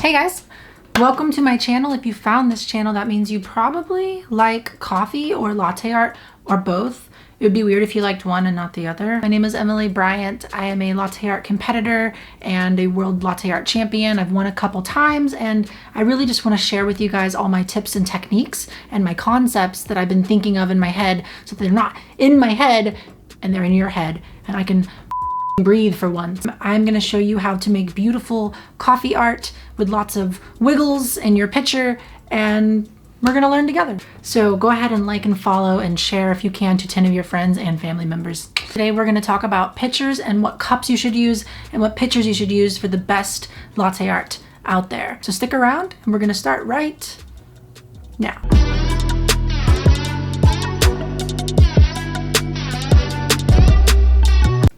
Hey guys, welcome to my channel. If you found this channel, that means you probably like coffee or latte art or both. It would be weird if you liked one and not the other. My name is Emilee Bryant. I am a latte art competitor and a world latte art champion. I've won a couple times, and I really just want to share with you guys all my tips and techniques and my concepts that I've been thinking of in my head, so that they're not in my head and they're in your head, and I can breathe for once. I'm going to show you how to make beautiful coffee art with lots of wiggles in your pitcher, and we're going to learn together. So go ahead and like and follow and share if you can to 10 of your friends and family members. Today we're going to talk about pitchers and what cups you should use and what pitchers you should use for the best latte art out there. So stick around and we're going to start right now.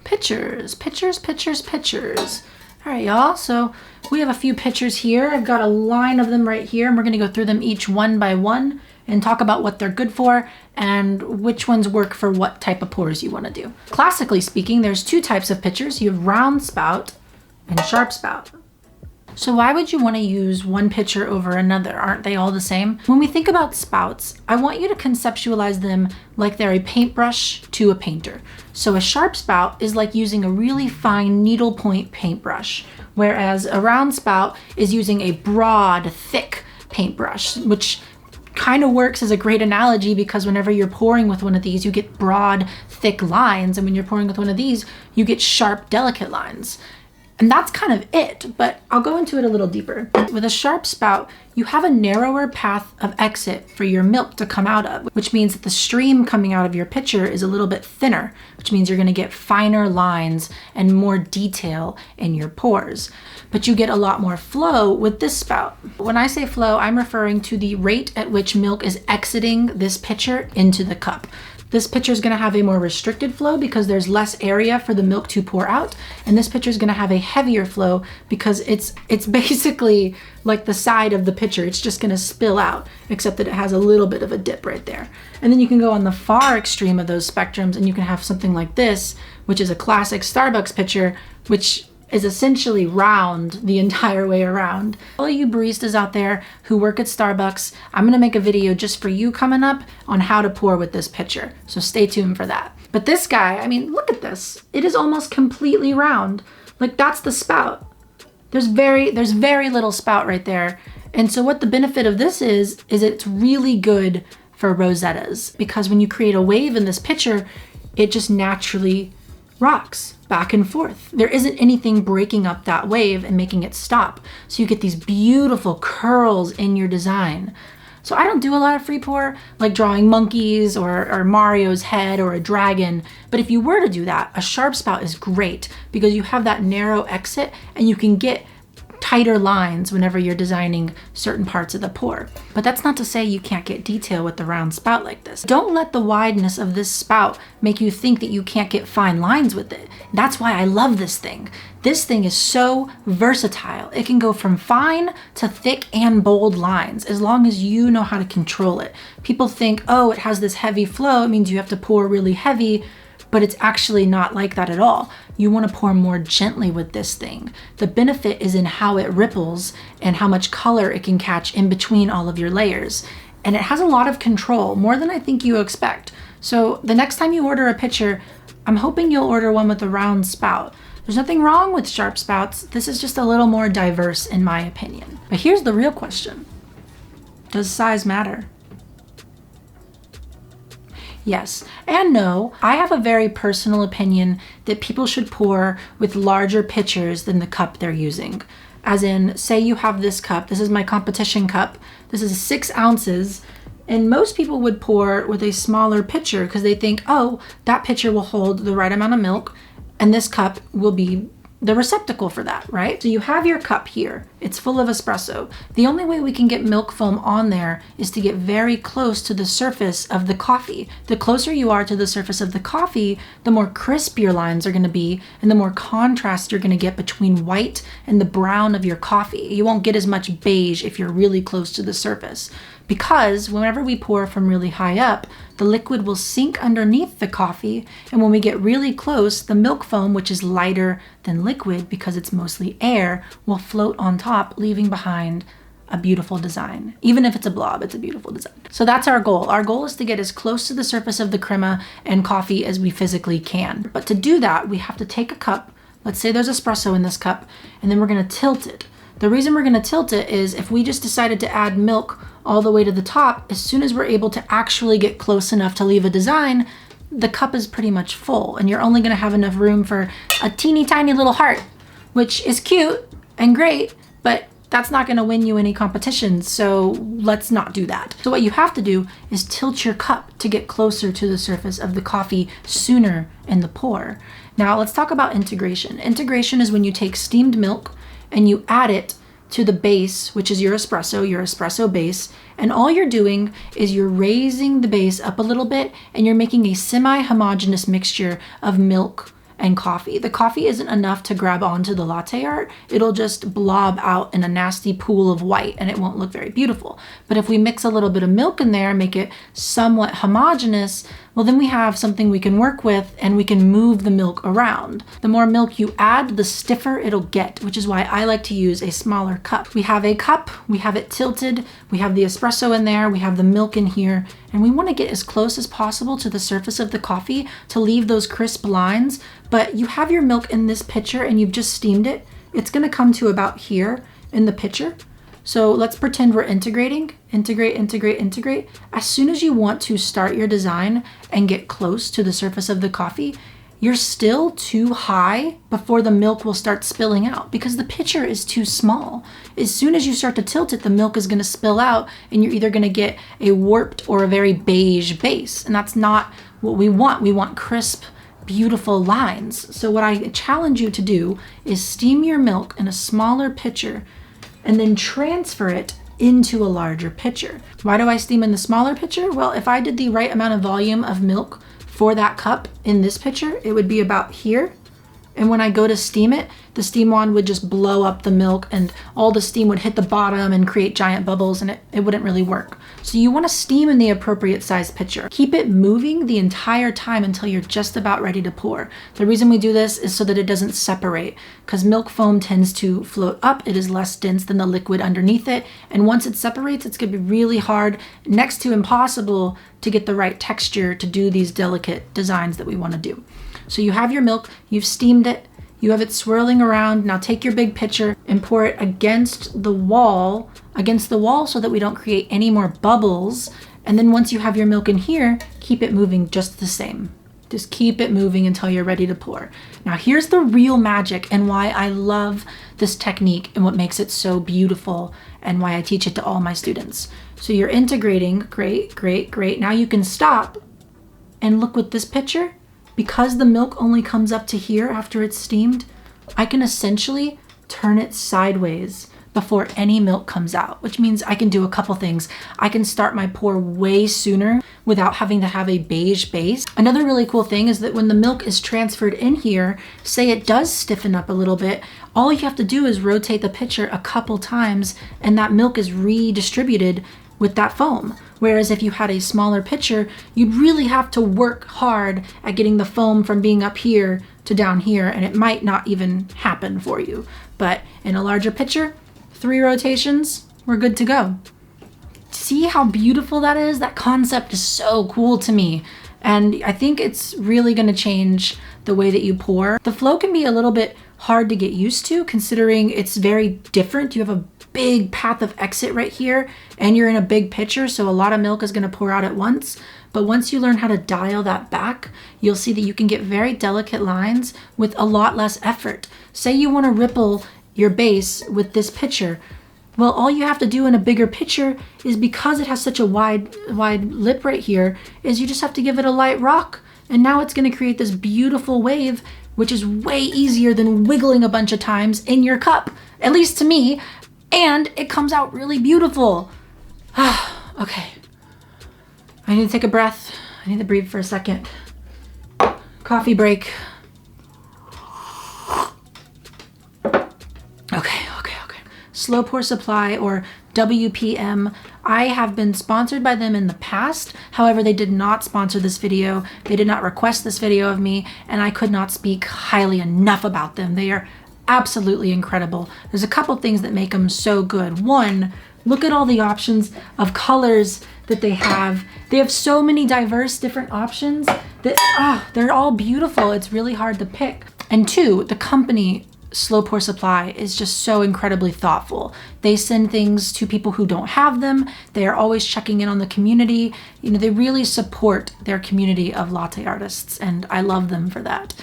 Pitchers. All right, y'all, so we have a few pitchers here. I've got a line of them right here, and we're gonna go through them each one by one and talk about what they're good for and which ones work for what type of pours you wanna do. Classically speaking, there's two types of pitchers. You have round spout and sharp spout. So why would you want to use one pitcher over another? Aren't they all the same? When we think about spouts, I want you to conceptualize them like they're a paintbrush to a painter. So a sharp spout is like using a really fine needlepoint paintbrush, whereas a round spout is using a broad, thick paintbrush, which kind of works as a great analogy because whenever you're pouring with one of these, you get broad, thick lines, and when you're pouring with one of these, you get sharp, delicate lines. And that's kind of it, but I'll go into it a little deeper. With a sharp spout, you have a narrower path of exit for your milk to come out of, which means that the stream coming out of your pitcher is a little bit thinner, which means you're gonna get finer lines and more detail in your pours. But you get a lot more flow with this spout. When I say flow, I'm referring to the rate at which milk is exiting this pitcher into the cup. This pitcher is going to have a more restricted flow because there's less area for the milk to pour out, and this pitcher is going to have a heavier flow because it's basically like the side of the pitcher. It's just going to spill out, except that it has a little bit of a dip right there. And then you can go on the far extreme of those spectrums, and you can have something like this, which is a classic Starbucks pitcher, which is essentially round the entire way around. All you baristas out there who work at Starbucks, I'm gonna make a video just for you coming up on how to pour with this pitcher. So stay tuned for that. But this guy, I mean, look at this. It is almost completely round. Like, that's the spout. There's very little spout right there. And so what the benefit of this is it's really good for rosettas, because when you create a wave in this pitcher, it just naturally rocks back and forth. There isn't anything breaking up that wave and making it stop. So you get these beautiful curls in your design. So I don't do a lot of free pour, like drawing monkeys or Mario's head or a dragon. But if you were to do that, a sharp spout is great because you have that narrow exit and you can get tighter lines whenever you're designing certain parts of the pour. But that's not to say you can't get detail with the round spout like this. Don't let the wideness of this spout make you think that you can't get fine lines with it. That's why I love this thing. This thing is so versatile. It can go from fine to thick and bold lines as long as you know how to control it. People think, oh, it has this heavy flow, it means you have to pour really heavy, but it's actually not like that at all. You want to pour more gently with this thing. The benefit is in how it ripples and how much color it can catch in between all of your layers. And it has a lot of control, more than I think you expect. So the next time you order a pitcher, I'm hoping you'll order one with a round spout. There's nothing wrong with sharp spouts. This is just a little more diverse in my opinion. But here's the real question. Does size matter? Yes and no. I have a very personal opinion that people should pour with larger pitchers than the cup they're using. As in, say you have this cup, this is my competition cup, this is 6 ounces, and most people would pour with a smaller pitcher because they think, oh, that pitcher will hold the right amount of milk and this cup will be the receptacle for that, right? So you have your cup here. It's full of espresso. The only way we can get milk foam on there is to get very close to the surface of the coffee. The closer you are to the surface of the coffee, the more crisp your lines are gonna be and the more contrast you're gonna get between white and the brown of your coffee. You won't get as much beige if you're really close to the surface. because whenever we pour from really high up, the liquid will sink underneath the coffee, and when we get really close, the milk foam, which is lighter than liquid because it's mostly air, will float on top, leaving behind a beautiful design. Even if it's a blob, it's a beautiful design. So that's our goal. Our goal is to get as close to the surface of the crema and coffee as we physically can. But to do that, we have to take a cup. Let's say there's espresso in this cup, and then we're going to tilt it. The reason we're going to tilt it is if we just decided to add milk all the way to the top, as soon as we're able to actually get close enough to leave a design, the cup is pretty much full, and you're only going to have enough room for a teeny tiny little heart, which is cute and great, but that's not going to win you any competitions, so let's not do that. So what you have to do is tilt your cup to get closer to the surface of the coffee sooner in the pour. Now let's talk about integration. Integration is when you take steamed milk and you add it to the base, which is your espresso base, and all you're doing is you're raising the base up a little bit and you're making a semi-homogeneous mixture of milk and coffee. The coffee isn't enough to grab onto the latte art. It'll just blob out in a nasty pool of white and it won't look very beautiful. But if we mix a little bit of milk in there and make it somewhat homogeneous, well, then we have something we can work with and we can move the milk around. The more milk you add, the stiffer it'll get, which is why I like to use a smaller cup. We have a cup, we have it tilted, we have the espresso in there, we have the milk in here, and we want to get as close as possible to the surface of the coffee to leave those crisp lines. But you have your milk in this pitcher and you've just steamed it. It's going to come to about here in the pitcher. So let's pretend we're integrating. Integrate. As soon as you want to start your design and get close to the surface of the coffee, you're still too high before the milk will start spilling out because the pitcher is too small. As soon as you start to tilt it, the milk is going to spill out and you're either going to get a warped or a very beige base. And that's not what we want. We want crisp, beautiful lines. So what I challenge you to do is steam your milk in a smaller pitcher and then transfer it into a larger pitcher. Why do I steam in the smaller pitcher? Well, if I did the right amount of volume of milk for that cup in this pitcher, it would be about here. And when I go to steam it, the steam wand would just blow up the milk and all the steam would hit the bottom and create giant bubbles and it wouldn't really work. So you want to steam in the appropriate size pitcher. Keep it moving the entire time until you're just about ready to pour. The reason we do this is so that it doesn't separate because milk foam tends to float up. It is less dense than the liquid underneath it. And once it separates, it's going to be really hard, next to impossible, to get the right texture to do these delicate designs that we want to do. So you have your milk, you've steamed it, you have it swirling around. Now take your big pitcher and pour it against the wall so that we don't create any more bubbles. And then once you have your milk in here, keep it moving just the same. Just keep it moving until you're ready to pour. Now here's the real magic and why I love this technique and what makes it so beautiful and why I teach it to all my students. So you're integrating, great. Now you can stop and look with this pitcher. Because the milk only comes up to here after it's steamed, I can essentially turn it sideways before any milk comes out, which means I can do a couple things. I can start my pour way sooner without having to have a beige base. Another really cool thing is that when the milk is transferred in here, say it does stiffen up a little bit, all you have to do is rotate the pitcher a couple times and that milk is redistributed with that foam. Whereas if you had a smaller pitcher, you'd really have to work hard at getting the foam from being up here to down here, and it might not even happen for you. But in a larger pitcher, 3 rotations, we're good to go. See how beautiful that is? That concept is so cool to me. And I think it's really gonna change the way that you pour. The flow can be a little bit hard to get used to considering it's very different. You have a big path of exit right here and you're in a big pitcher, so a lot of milk is going to pour out at once. But once you learn how to dial that back, you'll see that you can get very delicate lines with a lot less effort. Say you want to ripple your base with this pitcher. Well, all you have to do in a bigger pitcher is, because it has such a wide lip right here, is you just have to give it a light rock. And now it's going to create this beautiful wave, which is way easier than wiggling a bunch of times in your cup, at least to me. And it comes out really beautiful. Okay. I need to take a breath. I need to breathe for a second. Coffee break. Okay. Slow Pour Supply, or WPM. I have been sponsored by them in the past. However, they did not sponsor this video. They did not request this video of me, and I could not speak highly enough about them. They are absolutely incredible. There's a couple things that make them so good. One, look at all the options of colors that they have. They have so many diverse different options that they're all beautiful. It's really hard to pick. And two, the company Slow Pour Supply is just so incredibly thoughtful. They send things to people who don't have them. They are always checking in on the community. You know, they really support their community of latte artists, and I love them for that.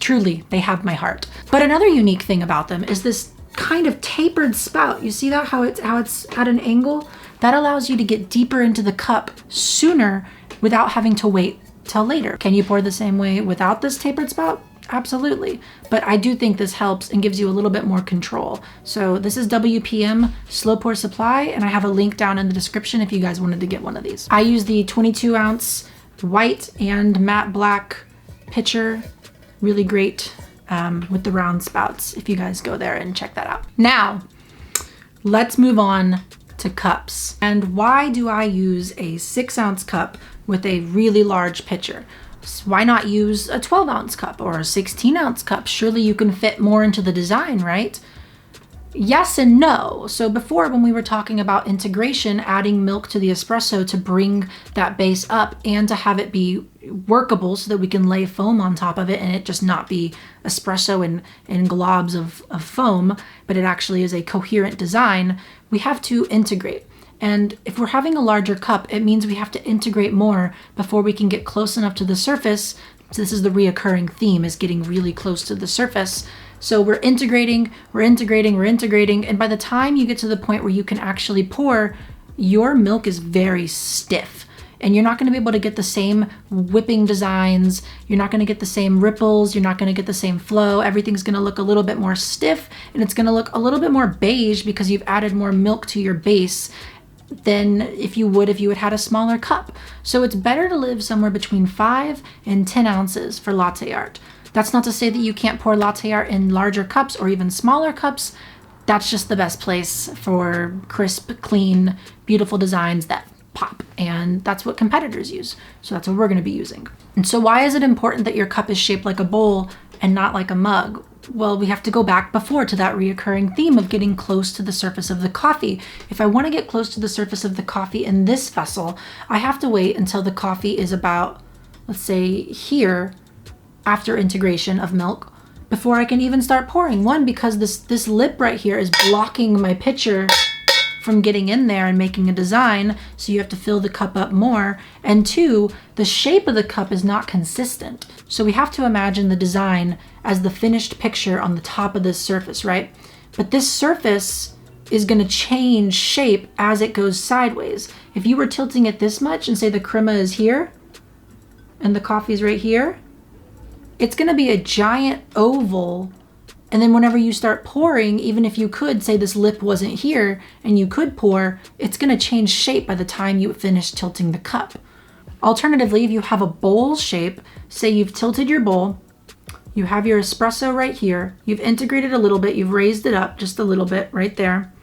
Truly, they have my heart. But another unique thing about them is this kind of tapered spout. You see that, how it's at an angle? That allows you to get deeper into the cup sooner without having to wait till later. Can you pour the same way without this tapered spout? Absolutely. But I do think this helps and gives you a little bit more control. So this is WPM Slow Pour Supply, and I have a link down in the description if you guys wanted to get one of these. I use the 22 ounce white and matte black pitcher. Really great with the round spouts if you guys go there and check that out. Now, let's move on to cups. And why do I use a 6 ounce cup with a really large pitcher? Why not use a 12 ounce cup or a 16 ounce cup? Surely you can fit more into the design, right? Yes and no. So before, when we were talking about integration, adding milk to the espresso to bring that base up and to have it be workable so that we can lay foam on top of it and it just not be espresso in globs of foam, but it actually is a coherent design, we have to integrate. And if we're having a larger cup, it means we have to integrate more before we can get close enough to the surface. So this is the reoccurring theme, is getting really close to the surface. So we're integrating, and by the time you get to the point where you can actually pour, your milk is very stiff. And you're not going to be able to get the same whipping designs. You're not going to get the same ripples. You're not going to get the same flow. Everything's going to look a little bit more stiff, and it's going to look a little bit more beige because you've added more milk to your base than if you had had a smaller cup. So it's better to live somewhere between 5 and 10 ounces for latte art. That's not to say that you can't pour latte art in larger cups or even smaller cups. That's just the best place for crisp, clean, beautiful designs that pop. And that's what competitors use. So that's what we're going to be using. And so why is it important that your cup is shaped like a bowl and not like a mug? Well, we have to go back before to that reoccurring theme of getting close to the surface of the coffee. If I want to get close to the surface of the coffee in this vessel, I have to wait until the coffee is about, let's say, here after integration of milk before I can even start pouring. One, because this lip right here is blocking my pitcher from getting in there and making a design, so you have to fill the cup up more. And two, the shape of the cup is not consistent. So we have to imagine the design as the finished picture on the top of this surface, right? But this surface is going to change shape as it goes sideways. If you were tilting it this much and say the crema is here and the coffee is right here, it's going to be a giant oval. And then whenever you start pouring, even if you could say this lip wasn't here and you could pour, it's going to change shape by the time you finish tilting the cup. Alternatively, if you have a bowl shape, say you've tilted your bowl, you have your espresso right here, you've integrated a little bit, you've raised it up just a little bit right there.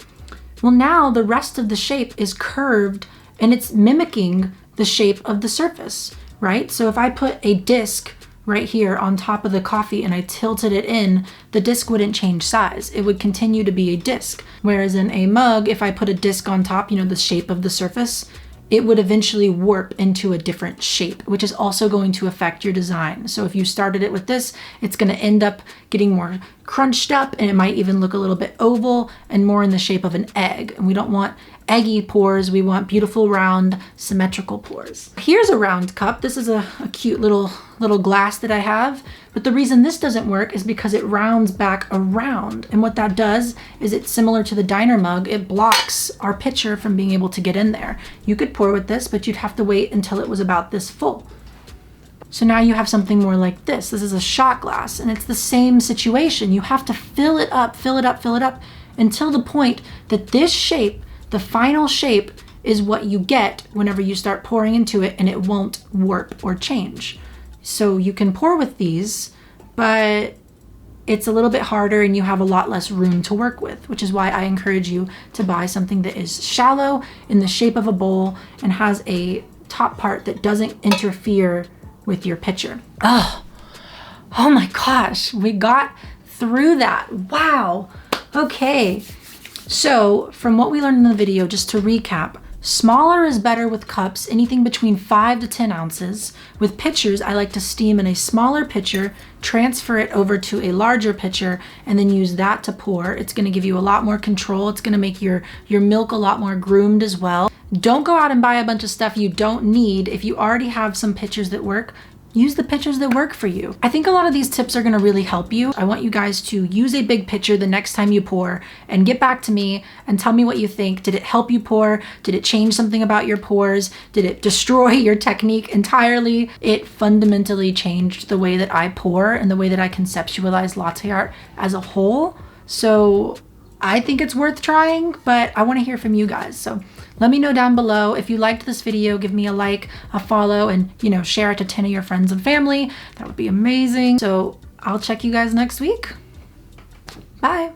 Well, now the rest of the shape is curved and it's mimicking the shape of the surface, right? So if I put a disc right here on top of the coffee and I tilted it in, the disc wouldn't change size. It would continue to be a disc. Whereas in a mug, if I put a disc on top, you know, the shape of the surface, it would eventually warp into a different shape, which is also going to affect your design. So if you started it with this, it's going to end up getting more crunched up, and it might even look a little bit oval and more in the shape of an egg. And we don't want eggy pours. We want beautiful, round, symmetrical pours. Here's a round cup. This is a cute little glass that I have. But the reason this doesn't work is because it rounds back around. And what that does is it's similar to the diner mug. It blocks our pitcher from being able to get in there. You could pour with this, but you'd have to wait until it was about this full. So now you have something more like this. This is a shot glass, and it's the same situation. You have to fill it up until the point that this shape, the final shape, is what you get whenever you start pouring into it, and it won't warp or change. So you can pour with these, but it's a little bit harder and you have a lot less room to work with, which is why I encourage you to buy something that is shallow in the shape of a bowl and has a top part that doesn't interfere with your pitcher. Oh my gosh, we got through that. Wow. Okay. So from what we learned in the video, just to recap, smaller is better with cups, anything between 5 to 10 ounces. With pitchers, I like to steam in a smaller pitcher, transfer it over to a larger pitcher, and then use that to pour. It's going to give you a lot more control. It's going to make your milk a lot more groomed as well. Don't go out and buy a bunch of stuff you don't need. If you already have some pitchers that work, use the pitchers that work for you. I think a lot of these tips are gonna really help you. I want you guys to use a big pitcher the next time you pour and get back to me and tell me what you think. Did it help you pour? Did it change something about your pours? Did it destroy your technique entirely? It fundamentally changed the way that I pour and the way that I conceptualize latte art as a whole. So I think it's worth trying, but I wanna hear from you guys. So let me know down below. If you liked this video, give me a like, a follow, and share it to 10 of your friends and family. That would be amazing. So I'll check you guys next week. Bye.